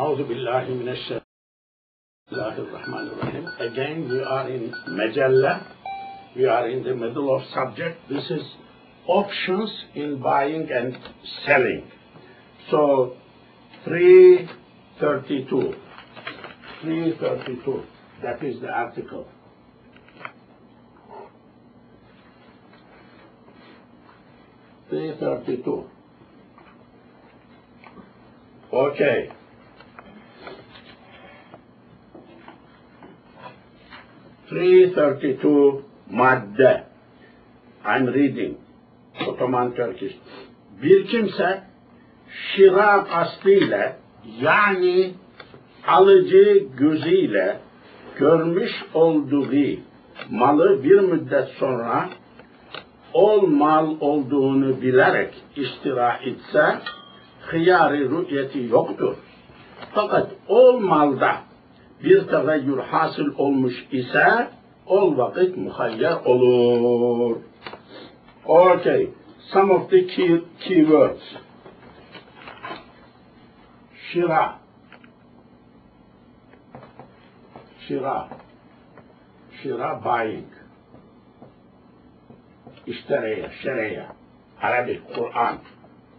A'udhu billahi minash shaitanir rahim. Again, we are in mejelle. We are in the middle of subject. This is options in buying and selling. So, 332. 332. That is the article. Okay. "332 madde." I'm reading Ottoman Turkish. Bir kimse şira kastıyla, yani alıcı gözüyle görmüş olduğu malı bir müddet sonra ol mal olduğunu bilerek istira etse hıyar-ı rü'yeti yoktur. Fakat ol malda bir tegayyür hasıl olmuş ise ol vakit muhayyer olur. Okay, some of the key words. Şira. Şira. Şira, buying. İşteriye, şeriye. Arabic, Quran.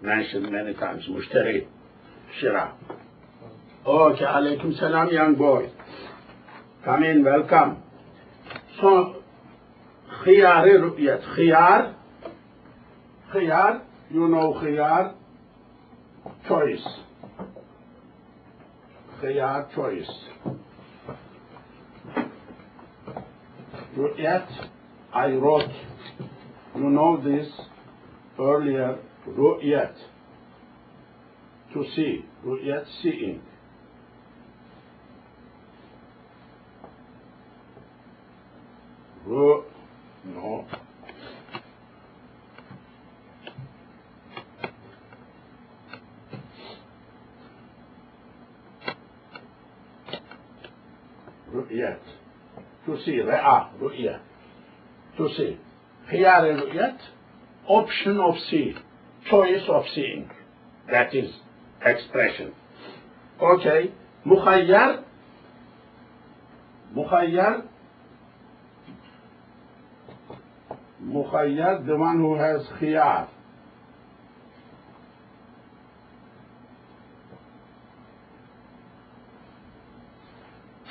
Mentioned many times. Müşteri. Şira. Okay, alaikum salam, young boy. Come in, welcome. So, hıyar-ı rü'yet. Hıyar, you know hıyar, choice. Hıyar, choice. Rü'yet, I wrote, you know this earlier, rü'yet, to see, rü'yet, seeing. No. Rü'yet, to see, re'a, rü'yet, to see. Hıyar-ı rü'yet, option of see, choice of seeing. That is expression. Okay, muhayyar, the one who has khiyar.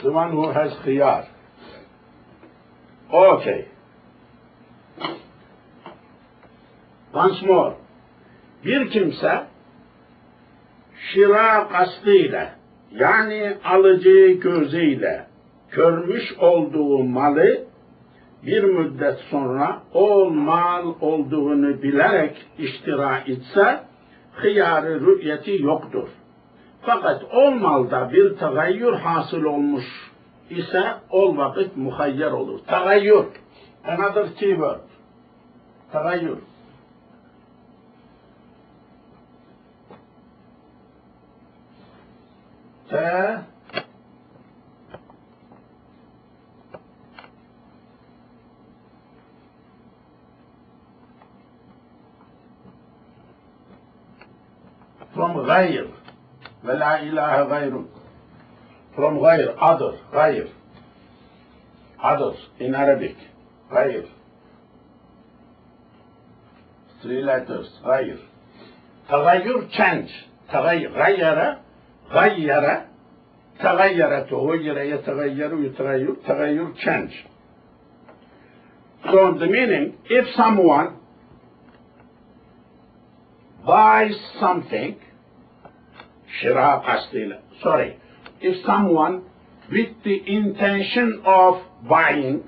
The one who has khiyar. Okay. Once more. Bir kimse şira kastıyla, yani alıcı gözüyle görmüş olduğu malı bir müddet sonra o mal olduğunu bilerek iştira etse hıyar-ı rü'yeti yoktur. Fakat o malda bir tegayyür hasıl olmuş ise o vakit muhayyer olur. Tegayyür. Another keyword. Tegayyür. From gayr. Ve la ilahe gayrun. From gayr, other, gayr. Others in Arabic. Gayr. 3 letters, gayr. Tegayyür, change. Gayyara, tegayyara, yetagayyaru, tegayyür, change. So the meaning, if someone buys something, shira qastila, if someone with the intention of buying,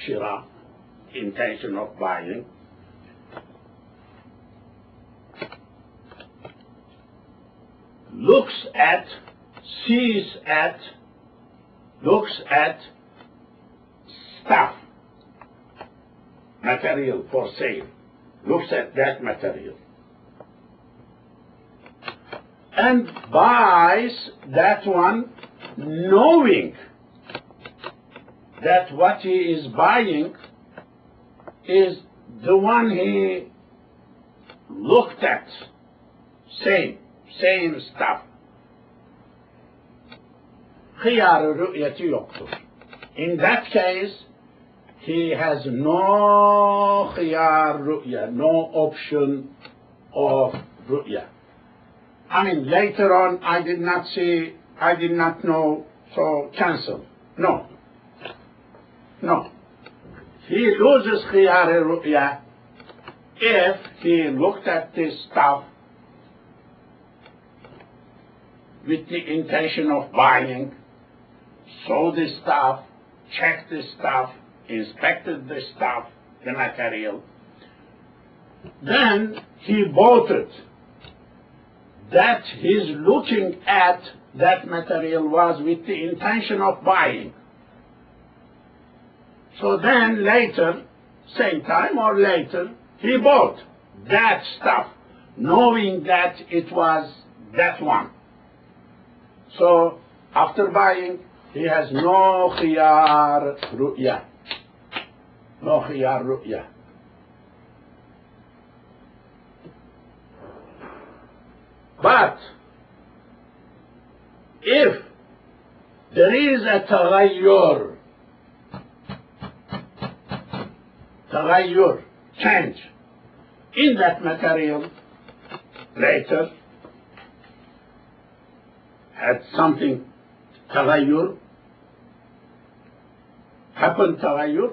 shira, intention of buying, sees at stuff, material for sale, looks at that material, and buys that one, knowing that what he is buying is the one he looked at, same stuff, khiyar-ı rü'yeti yoktur. In that case, he has no khiyar ru'ya, no option of ru'ya. I mean, later on, I did not see, I did not know, so cancel. No. No. He loses khiyar ru'ya if he looked at this stuff with the intention of buying, saw this stuff, checked this stuff, inspected the stuff, the material. Then he bought it. That his looking at that material was with the intention of buying. So then later, same time or later, he bought that stuff, knowing that it was that one. So after buying, he has no khiyar ru'ya. No khiyar ru'ya. But if there is a taghayyur, change in that material later, had something taghayyur, happened taghayyur,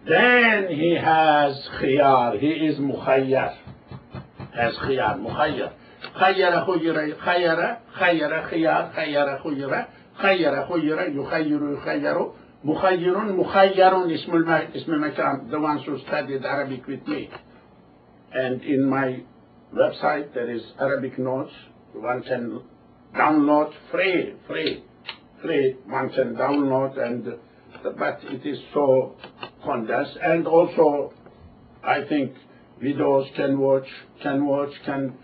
then he has khiyar, he is mukhayyar, has khiyar, mukhayyar. خير خير خير خير خيار خير خير خير خير يخير يخير مخير مخير اسم المكان. The ones who studied Arabic with me, and in my website there is Arabic notes. One can download free. One can download, and but it is so condensed, and also I think videos can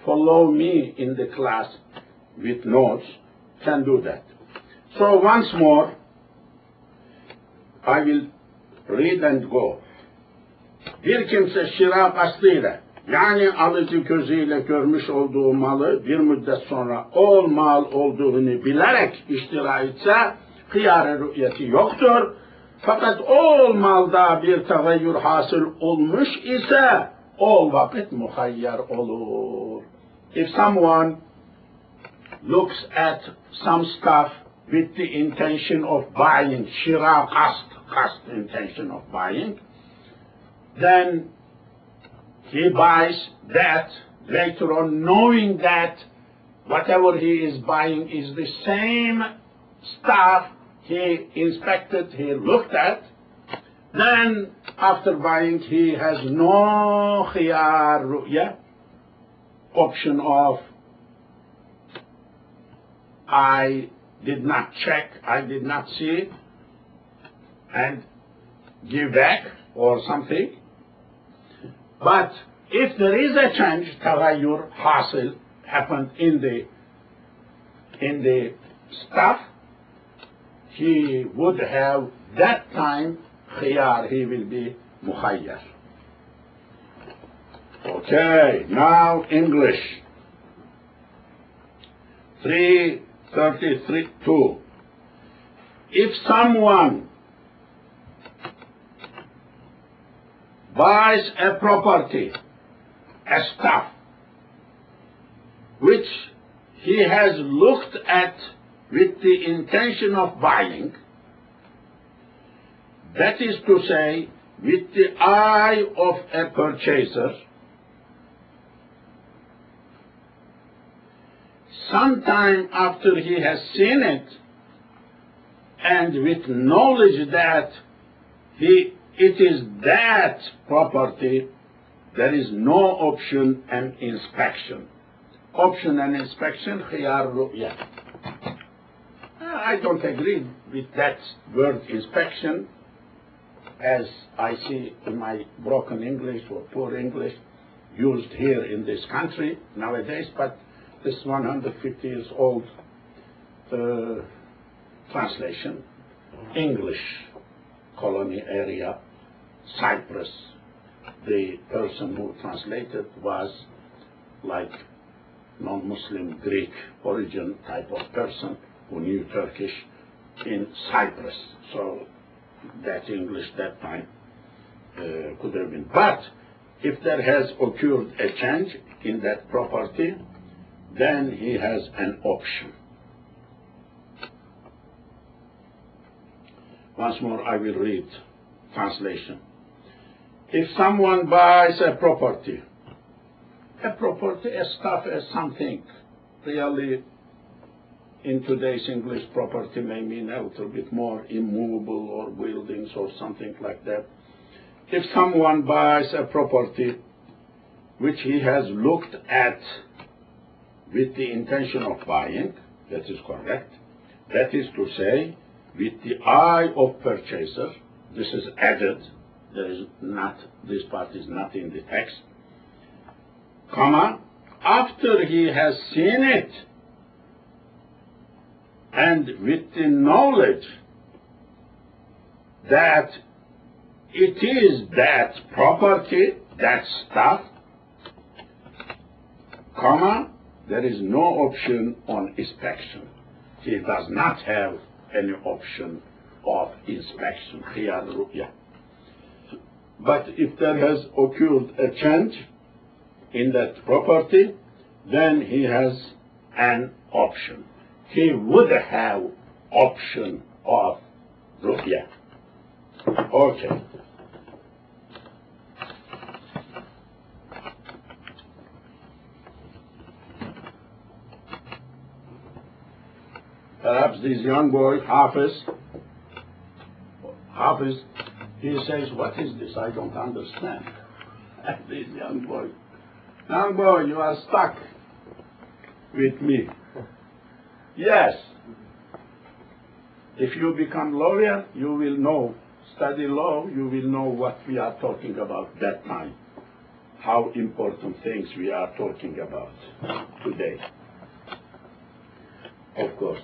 follow me in the class with notes, can do that. So once more, I will read and go. Bir kimse şira kastıyla, yani alıcı gözüyle görmüş olduğu malı bir müddet sonra o mal olduğunu bilerek iştira etse, khiyar-ı rü'yeti yoktur. Fakat o malda bir tegayyür hasıl olmuş ise, o vakit muhayyar olur. If someone looks at some stuff with the intention of buying, shira qasd intention of buying, then he buys that later on, knowing that whatever he is buying is the same stuff he inspected, he looked at. Then, after buying, he has no khiyar ru'ya, option of I did not check, I did not see, and give back or something. But if there is a change, taghayyur hasil happened in the stuff, he would have that time khiyar, he will be mukhayyar. Okay, now English. 333:2. If someone buys a property, a stuff, which he has looked at with the intention of buying, that is to say, with the eye of a purchaser, sometime after he has seen it, and with knowledge that it is that property, there is no option and inspection. Option and inspection, khiyar ru'ya. I don't agree with that word inspection, as I see in my broken English or poor English used here in this country nowadays, but this 150 years old translation, English colony area, Cyprus. The person who translated was like non-Muslim Greek origin type of person who knew Turkish in Cyprus. So that English that time could have been. But if there has occurred a change in that property, then he has an option. Once more I will read translation. If someone buys a property, a stuff, as something, really in today's English, property may mean a little bit more immovable or buildings or something like that. If someone buys a property which he has looked at with the intention of buying, that is correct. That is to say, with the eye of purchaser, this is added, there is not, this part is not in the text, comma, after he has seen it, and with the knowledge that it is that property, that stuff, comma, there is no option on inspection. He does not have any option of inspection. But if there has occurred a change in that property, then he has an option. He would have option of ru'ya. Okay. Perhaps this young boy, Hafiz, he says, what is this? I don't understand. This young boy, you are stuck with me. Yes. If you become lawyer, you will know, study law, you will know what we are talking about that time. How important things we are talking about today. Of course.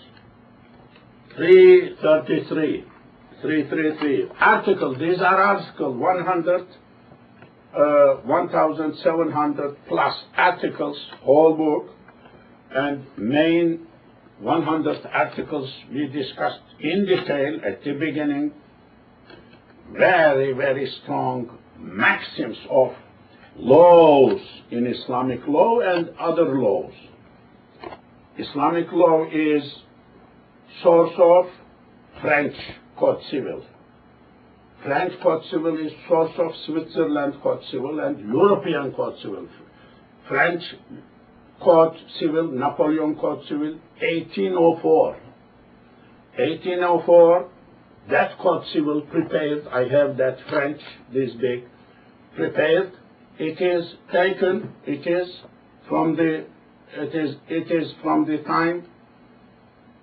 333. Article, these are article 1,700 plus articles, whole book, and main 100 articles we discussed in detail at the beginning. Very, very strong maxims of laws in Islamic law and other laws. Islamic law is source of French Code Civil. French Code Civil is source of Switzerland Code Civil and European Code Civil. French Code Civil, Napoleon Code Civil, 1804. 1804, that Code Civil prepared, I have that French, this big, prepared. It is taken, it is from the time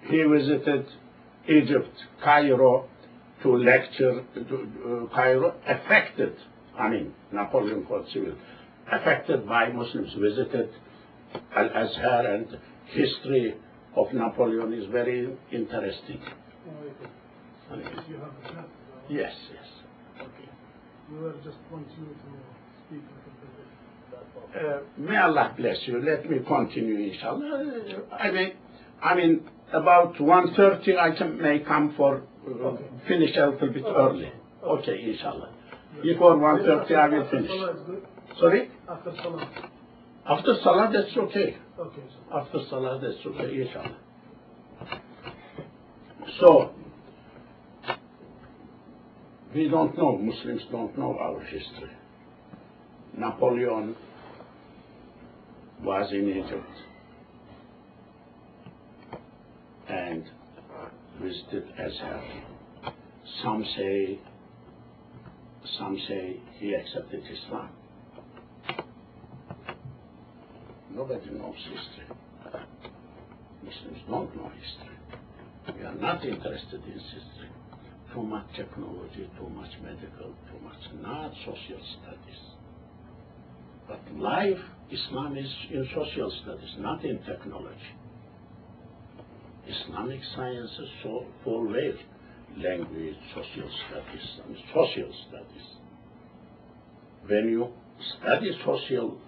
he visited Egypt, Cairo, to lecture to Cairo, affected, Napoleon Code Civil, affected by Muslims, visited Al-Azhar, and history of Napoleon is very interesting. You have a chat? Yes. Okay. We were just want you to speak a little bit. May Allah bless you. Let me continue, inshallah. I mean, about 1:30 I may come for finish a little bit early. Okay, inshallah. Before 1:30 I will finish. Salah is good? Sorry? After Salah. After Salah, that's okay. Okay. After Salah, that's okay, inshallah. So, we don't know, Muslims don't know our history. Napoleon was in Egypt and visited Azhar. Some say he accepted Islam. Nobody knows history. Muslims don't know history. We are not interested in history. Too much technology, too much medical, too much not social studies. But life, Islam is in social studies, not in technology. Islamic sciences for life, language, social studies. When you study social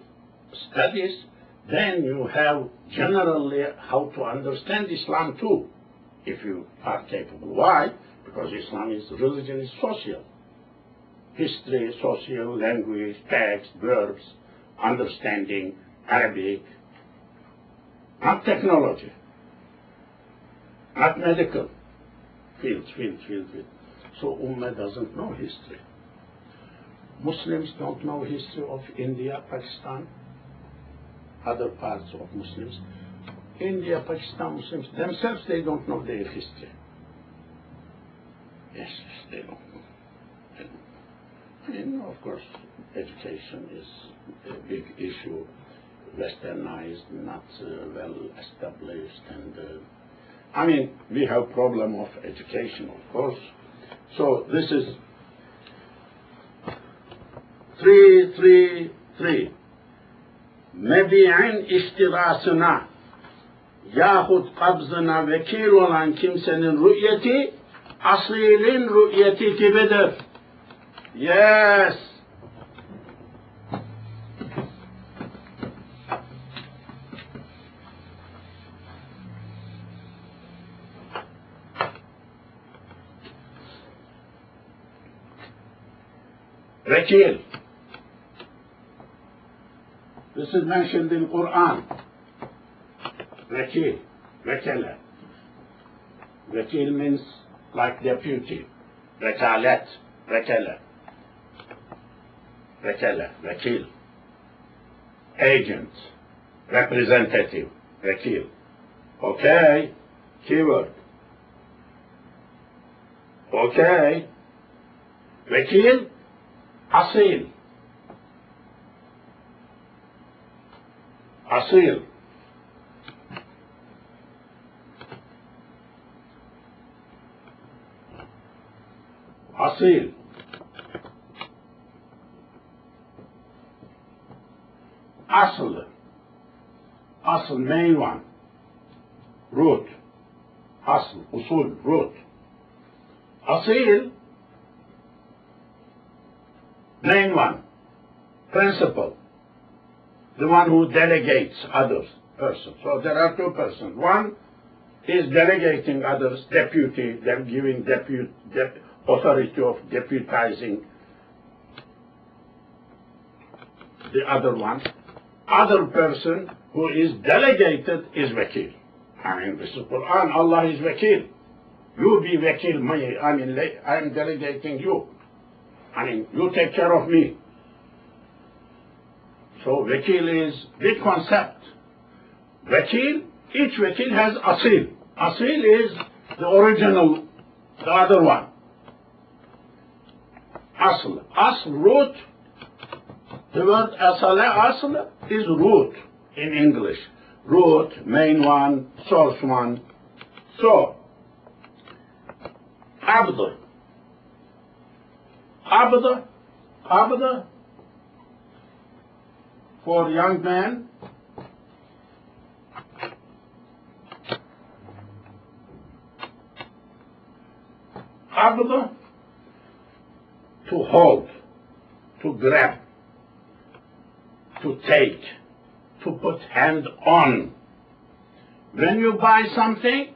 studies, then you have generally how to understand Islam too. if you are capable. Why? Because Islam is religion is social. History, social, language, text, verbs, understanding, Arabic, not technology, not medical fields. So Ummah doesn't know history. Muslims don't know history of India, Pakistan, other parts of Muslims. India, Pakistan Muslims themselves, they don't know their history. Yes, they don't know. And of course, education is a big issue, westernized, not well established, and I mean, we have problem of education, of course. So this is 333. Mebi'in ihtirasına yahut kabzına vekil olan kimsenin rü'yeti asilin rü'yeti gibidir. Yes. Vekil. This is mentioned in Quran. Vekil, vekele. Vekil means like deputy. Vekalet, vekele. Vekele, vekil. Agent, representative, vekil. Okay, keyword. Okay. Vekil, asil. Asil. Asil. Asl. Asl, main one. Root. Asl, usul, root. Asil, main one. Principal. The one who delegates others, person. So there are two persons. One is delegating others, deputy, them giving authority of deputizing the other one. Other person who is delegated is wakil. I mean, this is Quran, Allah is wakil. You be wakil, I am delegating you. I mean, you take care of me. So wakil is big concept. Wakil, each wakil has asil. Asil is the original, the other one. Asl. Asl, root. The word asl is root in English. Root, main one, source one. So, abd. Abd, for young man, abd, to hold, to grab, to take, to put hand on. When you buy something,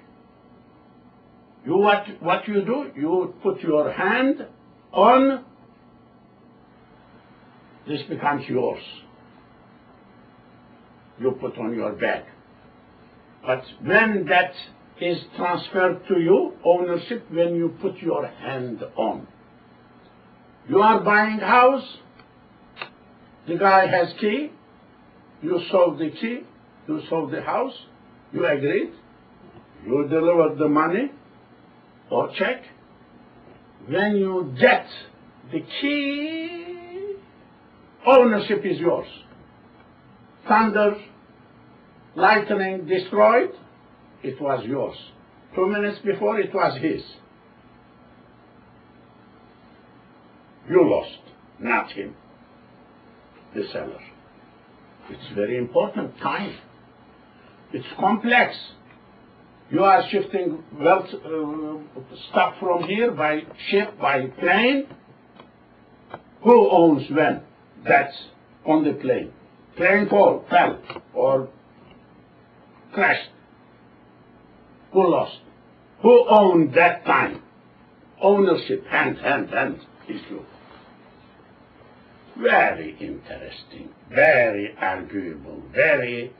what you do? You put your hand on, this becomes yours. You put on your bag. But when that is transferred to you, ownership, when you put your hand on. You are buying house, the guy has key, you sold the key, you sold the house, you agreed, you delivered the money or check. When you get the key, ownership is yours. Thunder, lightning destroyed, it was yours. 2 minutes before, it was his. You lost, not him, the seller. It's very important, time. It's complex. You are shifting wealth, stuff from here by ship, by plane. Who owns when? That's on the plane. Plane fell, or crashed. Who lost? Who owned that time? Ownership, hand issue. Very interesting, very arguable, very,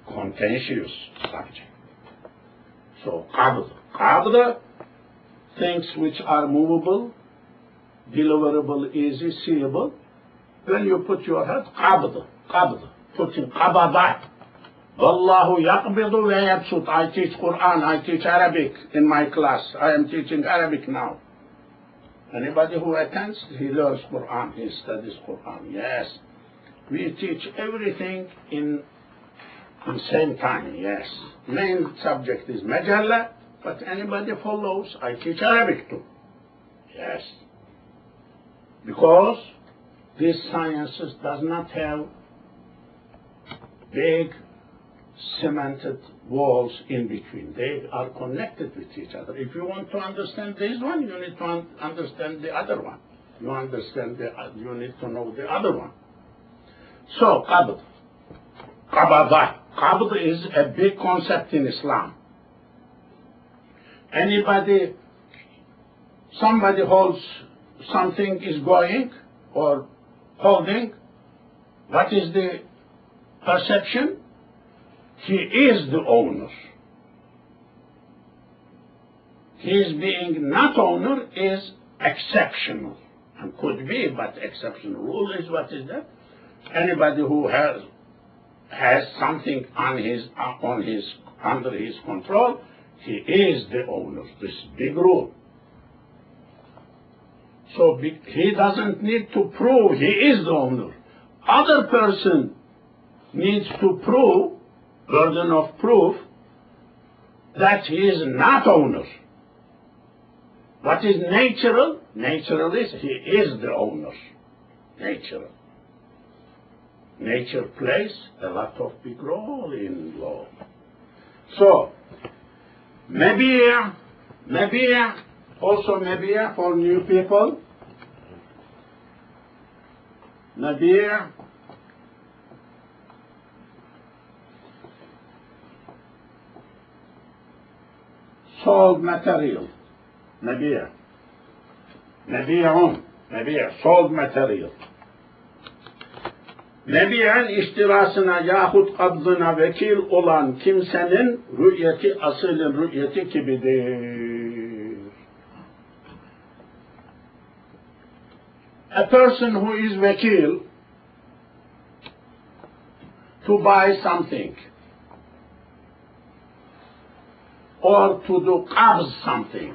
contentious subject. So, qabd, things which are movable, deliverable, easy, seeable. When you put your head, qabd, putting qabada. Wallahu yaqbidu ve yabsut. I teach Quran, I teach Arabic in my class. I am teaching Arabic now. Anybody who attends, he learns Quran, he studies Quran. Yes. We teach everything in the same time, yes. Main subject is mejelle, but anybody follows, I teach Arabic too. Yes. Because these sciences does not have big cemented walls in between. They are connected with each other. If you want to understand this one, you need to understand the other one. You need to know the other one. So, qabd is a big concept in Islam. Somebody holds something is going or holding, what is the perception? He is the owner. His being not owner is exceptional. And could be, but exceptional rule is what is that? Anybody who has something under his control, he is the owner. This is big rule. So he doesn't need to prove he is the owner. Other person needs to prove, burden of proof, that he is not owner. What is natural? Natural is he is the owner. Natural. Nature plays a lot of big role in law. So, also for new people. Sold material. Sold material. Mebiyen iştirasına yahut kabzına vekil olan kimsenin rü'yeti asılın rü'yeti gibidir. A person who is vekil to buy something or to do qabz something,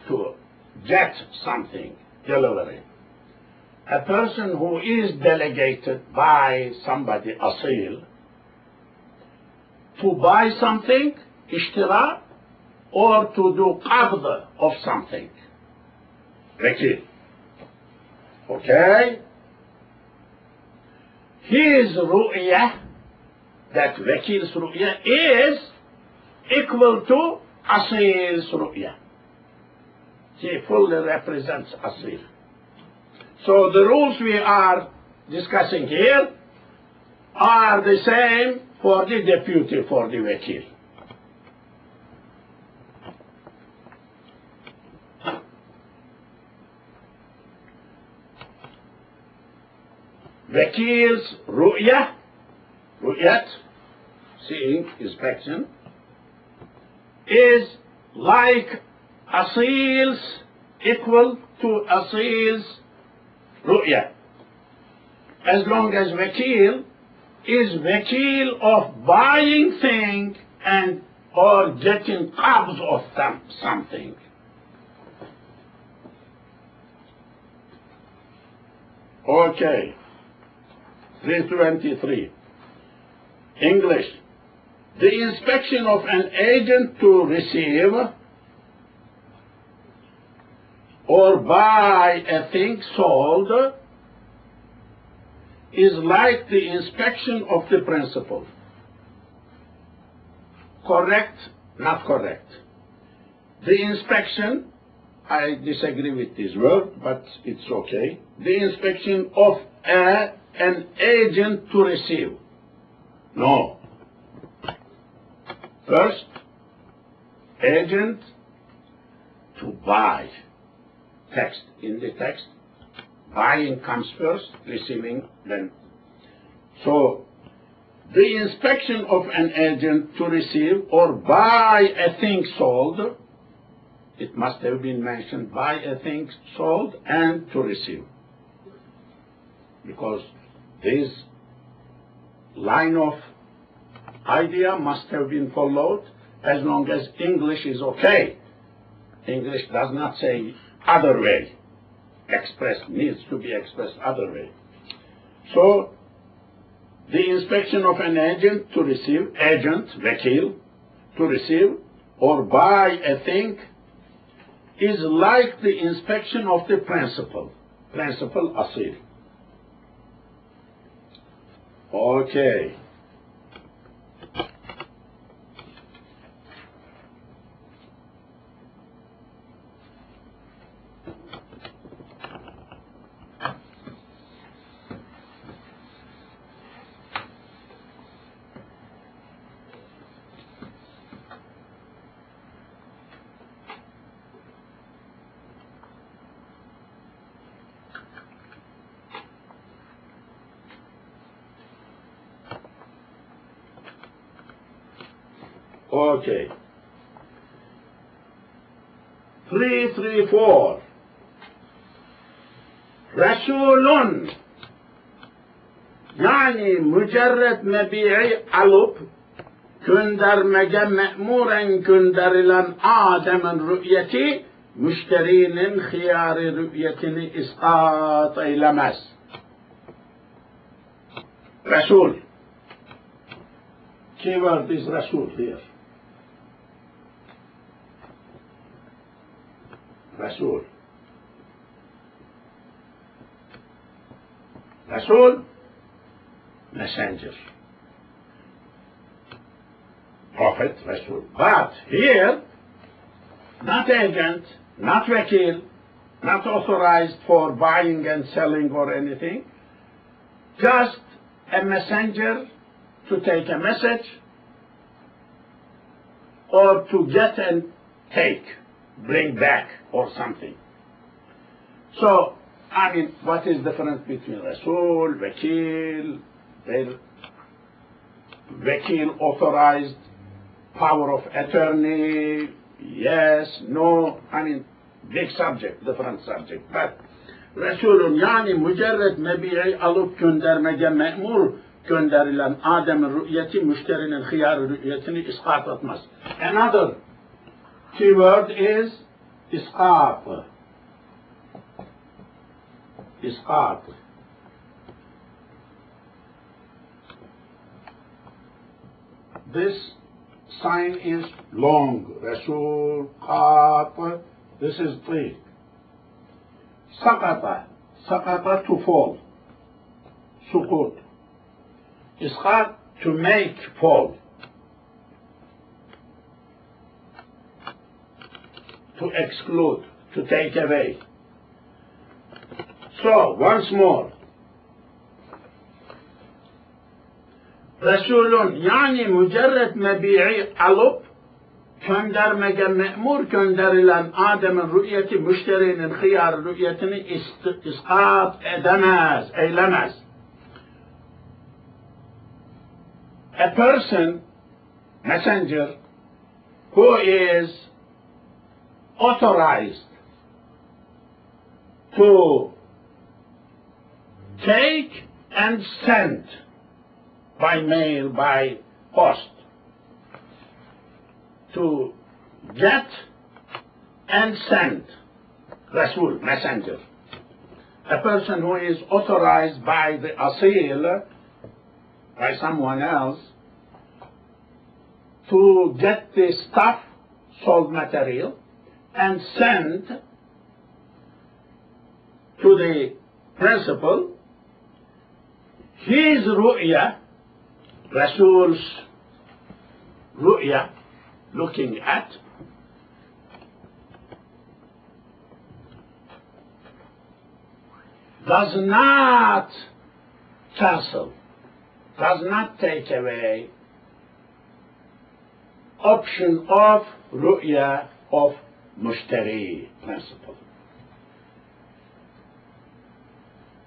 to get something, delivery. A person who is delegated by somebody asil to buy something, ishtira, or to do qabd of something, vekil. Okay? His ru'yah, that vekil's ru'yah, is equal to asil's ru'yah. He fully represents asil. So the rules we are discussing here are the same for the deputy, for the vekil. Vekil's ru'yat, seeing, inspection, is like asil's, equal to asil's ru'ya. As long as vekil is vekil of buying thing and or getting qabz of something. Okay. 323. English. The inspection of an agent to receive or buy a thing sold is like the inspection of the principal. Correct? Not correct. The inspection, I disagree with this word, but it's okay. The inspection of an agent to receive. No. First, agent to buy. Text. In the text, buying comes first, receiving then. So, the inspection of an agent to receive or buy a thing sold, it must have been mentioned, buy a thing sold and to receive. Because this line of idea must have been followed as long as English is okay. English does not say other way. Expressed needs to be expressed other way. So, the inspection of an agent to receive, agent, vakil, to receive or buy a thing is like the inspection of the principal, asil. Okay. Okay. 334. Rasulun. Yani mücerret mebi'i alıp göndermege me'muren gönderilen Adem'in rü'yeti müşterinin hıyari rü'yetini iskat eylemez. Resul. Keyword is Rasul here. Rasul. Rasul, messenger. Prophet, Rasul. But here, not agent, not vakil, not authorized for buying and selling or anything, just a messenger to take a message or to get and take, bring back or something. So, I mean, what is the difference between Rasul, Vakil, Vakil authorized, power of attorney, yes, no, I mean, big subject, different subject. But Rasulun yani mücerred mebi'i alıp göndermege me'mur gönderilen Adem'in rü'yeti müşterinin hıyar rü'yetini iskat etmez. Another keyword is iskat. Iskat. This sign is long. Rasul, qat. This is three. Sakata. Sakata to fall. Sukut. Iskat to make fall. To exclude. To take away. So, once more. Resulun yani mücerred mebi'i alıp göndermege me'mur gönderilen Adem'in rü'yeti müşterinin hıyar rü'yetini iskat edemez, eylemez. A person, messenger, who is authorized to take and send by mail, by post, to get and send, Rasul, messenger. A person who is authorized by the asil, by someone else, to get the stuff, sold material, and send to the principal his ru'ya, Rasul's ru'ya, looking at, does not cancel, does not take away option of ru'ya of mushtari principle.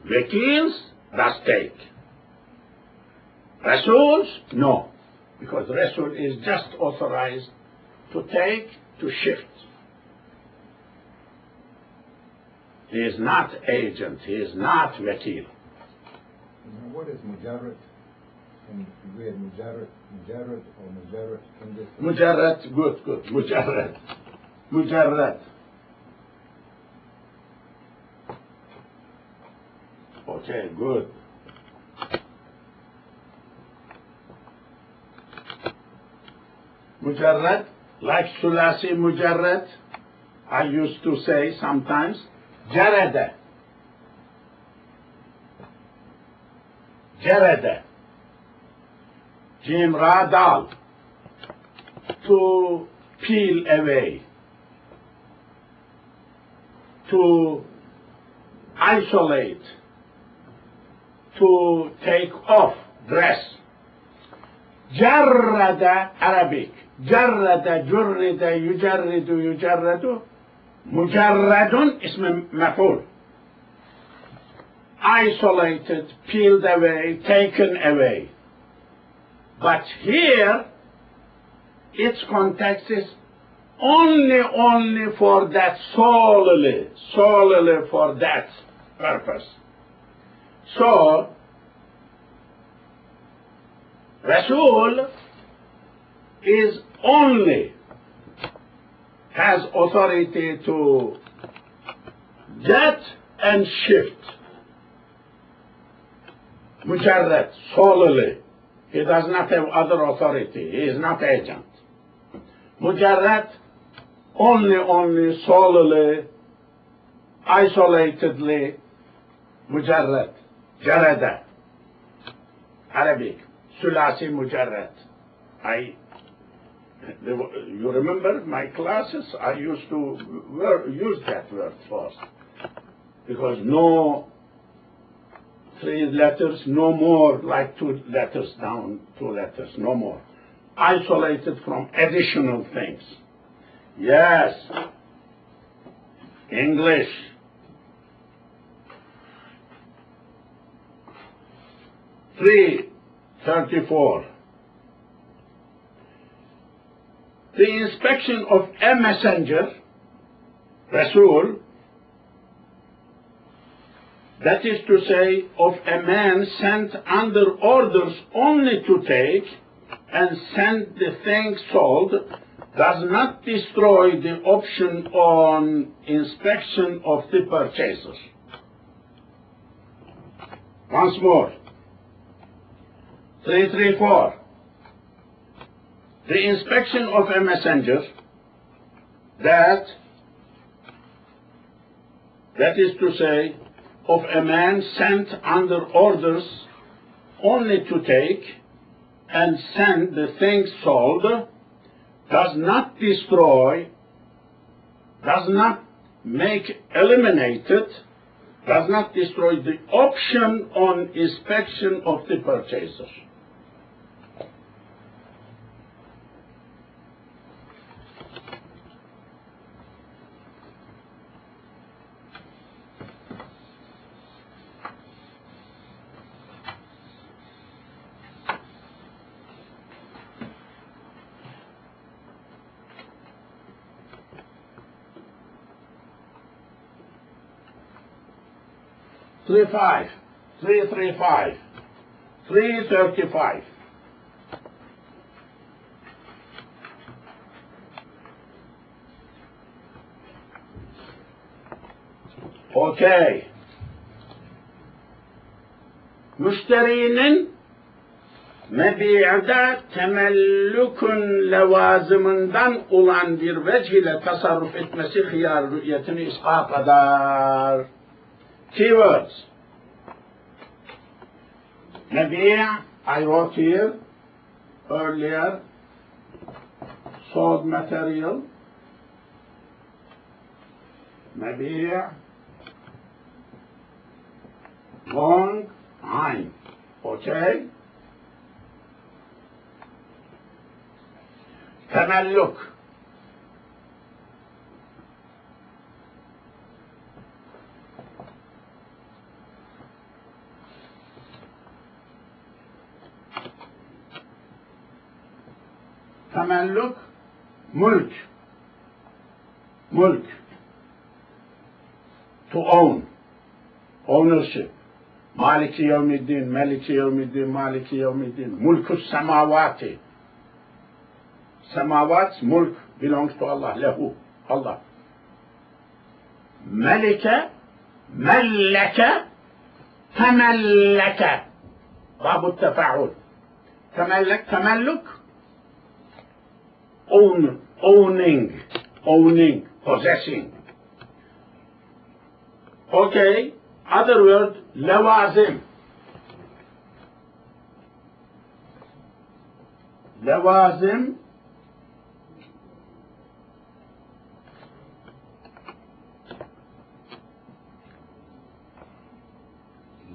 Wakils does take. Rasuls, no. Because Rasul is just authorized to take, to shift. He is not agent, he is not wakil. What is mujarrad? And we had mujarrad or mujarrad in this? Mujarrad, good. Mujarrad. Okay, good. Mujarrad, like Sulasi Mujarrad, I used to say sometimes, Jarada. Jim Radal, to peel away, to isolate, to take off, dress. Jarrada, Arabic. Jarrada, jurrida, yujarridu. Mujarradun ism maf'ul. Isolated, peeled away, taken away. But here, its context is only for that, solely for that purpose. So, Rasul is only has authority to get and shift. Mujarrad, solely. He does not have other authority. He is not agent. Mujarrad, only, solely, isolatedly. Mujarrad, jarada. Arabic, Sulasi Mujarrad. You remember my classes? I used to use that word first. Because no 3 letters, no more, like 2 letters down, 2 letters, no more. Isolated from additional things. Yes. English. (334). The inspection of a messenger, Rasul, that is to say, of a man sent under orders only to take and send the thing sold, does not destroy the option on inspection of the purchaser. Once more. 334. The inspection of a messenger, that is to say, of a man sent under orders only to take and send the thing sold, does not destroy, does not make eliminated, does not destroy the option on inspection of the purchaser. Three 335. Okay. Müşterinin mebi'de temellükün levazımından olan bir vecih ile tasarruf etmesi hıyar rü'yetini ispat eder. Keywords. Mebi', I wrote here earlier, sold material. Mebi', long, ein. Okay? تملك. تملك ملك. ملك to own, ownership. مالك يوم الدين، ملك يوم الدين، مالك يوم الدين. ملك السماوات. Samawat, mulk belongs to Allah, له, Allah. ملك, ملك, تملك. باب التفاعل. تملك, تملك. Own, owning, possessing. Okay, other word, لوازم. لوازم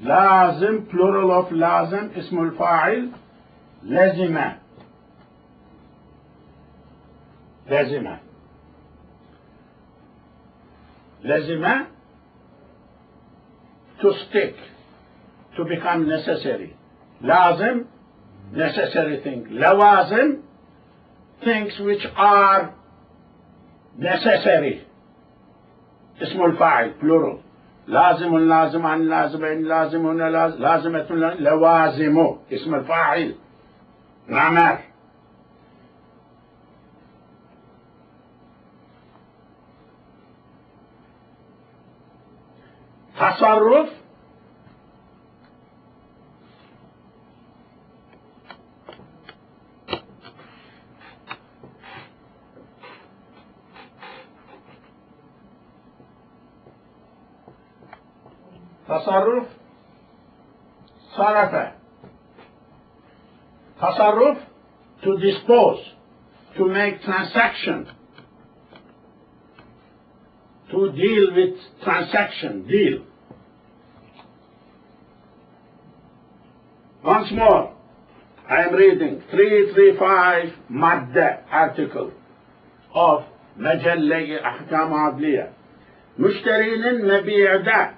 لازم plural of لازم اسم الفاعل لزم. لزم. لزم to stick, to become necessary. لازم necessary thing. لوازم things which are necessary. اسم الفاعل plural. لازم لازمان لازمين لازمون لازمة لوازم اسم الفاعل grammar. تصرف تصرف صرف. تصرف to dispose, to make transaction, to deal with transaction, deal. Once more, I am reading 335 madde article of mejelle ahkam adliye. Müşterinin mebi'de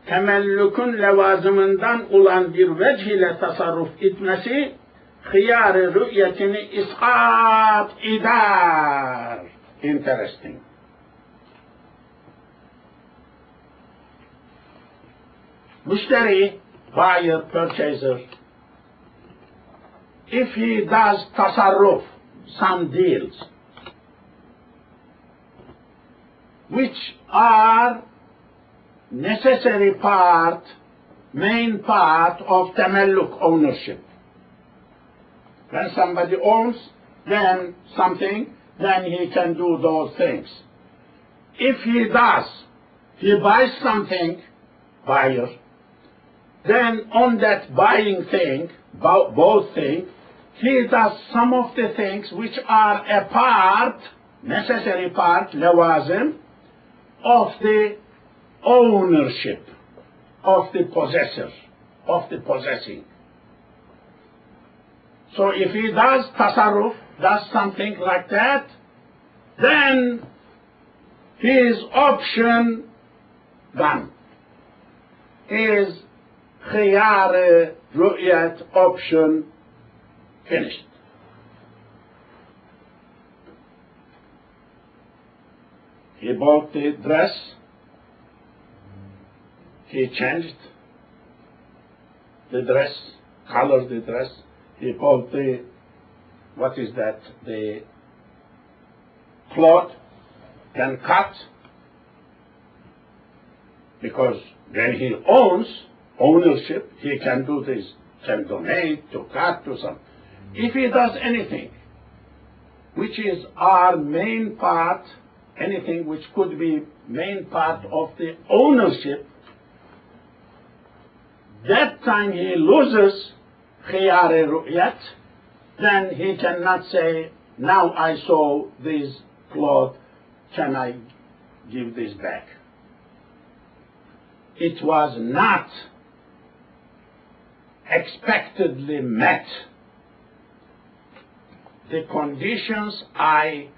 temellükün levazımından olan bir vecih ile tasarruf etmesi hıyar-ı rü'yetini iskat eder. Interesting. Müşteri, buyer, purchaser, if he does tasarruf, some deals, which are necessary part, main part of tamalluk, ownership. When somebody owns then something, then he can do those things. If he does, he buys something, buyer, then on that buying thing, both things, he does some of the things which are a part, necessary part, lawazim, of the ownership, of the possessor, of the possessing. So if he does tasarruf, does something like that, then his option done. His khiyar ru'yat option finished. He bought the dress, he changed the dress, colored the dress, he bought the, what is that, the cloth, then cut, because when he owns, ownership, he can do this, can donate, to cut, to some. If he does anything, which is our main part, anything which could be main part of the ownership, that time he loses khiyar ru'yat, then he cannot say, now I saw this cloth, can I give this back? It was not expectedly met. the conditions I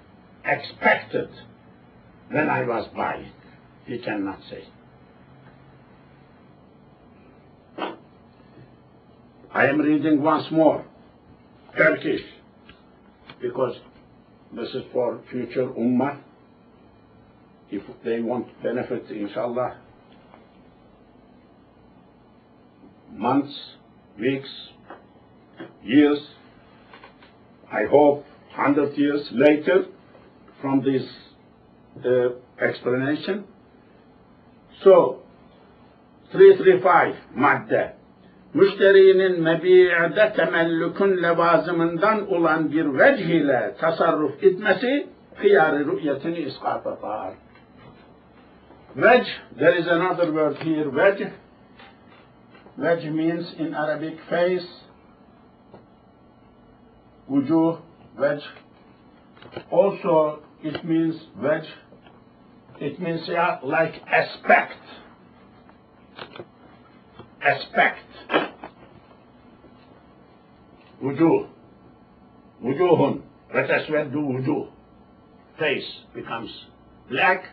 expected when I was buying. He cannot say. I am reading once more, Turkish, because this is for future ummah. If they want benefit, inshallah, months, weeks, years, I hope 100 years later from this explanation. So, 335 madde. Müşterinin mebi'de temellükün levazımından olan bir vecih ile tasarruf etmesi hıyar-ı rü'yetini iskat eder. Vecih, there is another word here, vecih. Vecih means in Arabic face, wujuh, vecih. Also, it means vecih. It means like aspect. Aspect. Wujuh. Wujuhun. Vetasveddu wujuh. Face becomes black,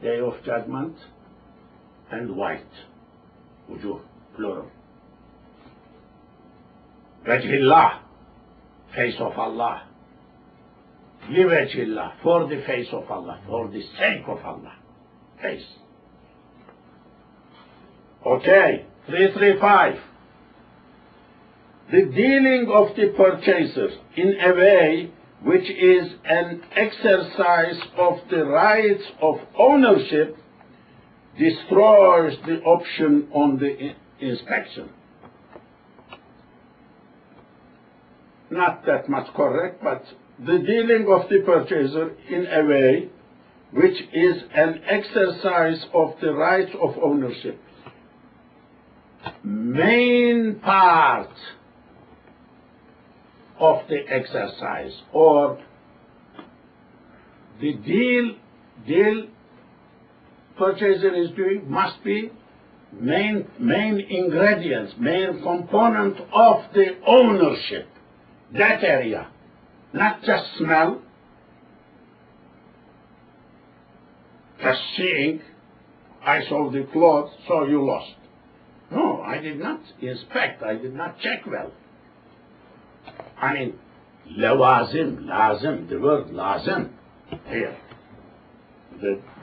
day of judgment, and white. Wujuh, plural. Vajhillah, face of Allah. Liwajhillah, for the face of Allah, for the sake of Allah. Face. Okay, 335. The dealing of the purchaser in a way which is an exercise of the rights of ownership destroys the option on the inspection. Not that much correct, but the dealing of the purchaser in a way which is an exercise of the rights of ownership. Main part of the exercise, or the deal purchaser is doing must be main ingredients, main component of the ownership, that area, not just smell, just seeing, I saw the clothes, so you lost. No, I did not inspect, I did not check well. I mean, lawazim, lazim, the word lazim here.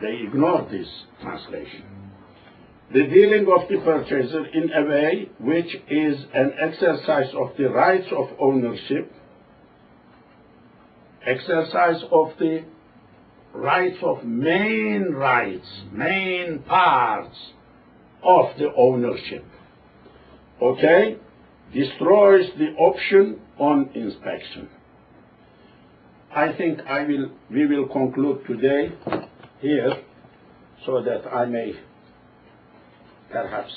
They ignore this translation. The dealing of the purchaser in a way which is an exercise of the rights of ownership, exercise of the rights of main parts of the ownership. Okay? Destroys the option on inspection. I think we will conclude today here so that I may perhaps